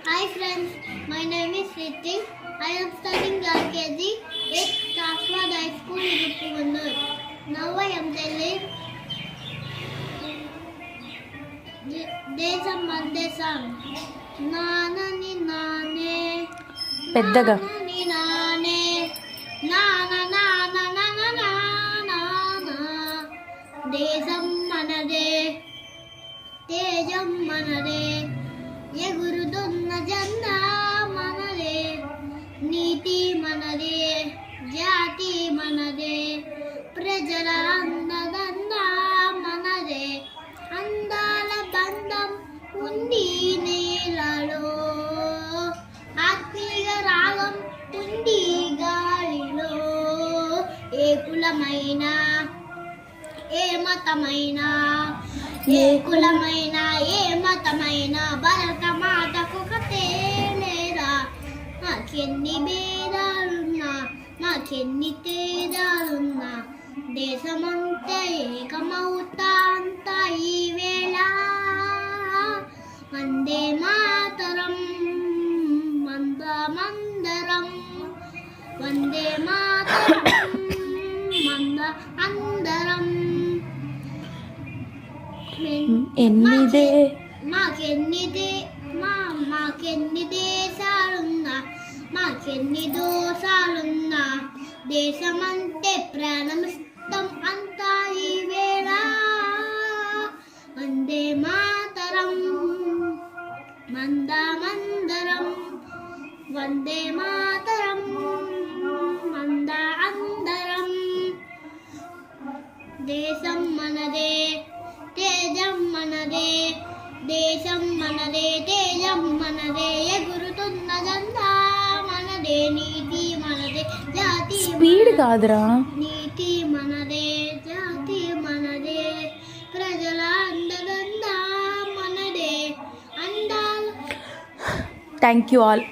Hi friends, my name is Ritik. I am studying LKG at Taswad High School in Uppuvanur. Now I am telling Desam Mandesam. Nanani Nane. పెద్దగా Nanani Nane. Nana Nana Nana Nana Nana. Desam Manade. Tejam Manade. ఎగురుతున్న జెండా మనదే, నీతి మనదే, జాతి మనదే, ప్రజల అన్నదండ మనదే, అందాల బంధం ఉంది నేలలో, ఆత్మీయ రాగం ఉంది గాలిలో. ఏ కులమైన ఏ మతమైన ఏ కులమైన ఏ మతమైన భరత మాతకు కథేలేరా. నాకెన్ని భేదాలున్నా నాకెన్ని తేడాలున్నా దేశమంతా ఏకమవుతా అంతా ఈ వేళ. వందే మాతరం మందమందరం, వందే మాతరం మంద అందరం. మాకెన్ని దేశాలున్నా మాకెన్ని దోషాలున్నా దేశమంటే ప్రాణమిస్తాం అంతా ఈ వేళ. వందే మాతరం మందమందరం, వందే మాతరం మంద అందరం. దేశం మనదే తేజం మనదే, దేశం మనదే తేజం మనదే, ఎగురుతున్న జెండా మనదే, నీతి మనదే, జాతి స్పీడ్ కాదురా, నీతి మనదే, జాతి మనదే, ప్రజల అండదండ మనదే, అందాల. Thank you all.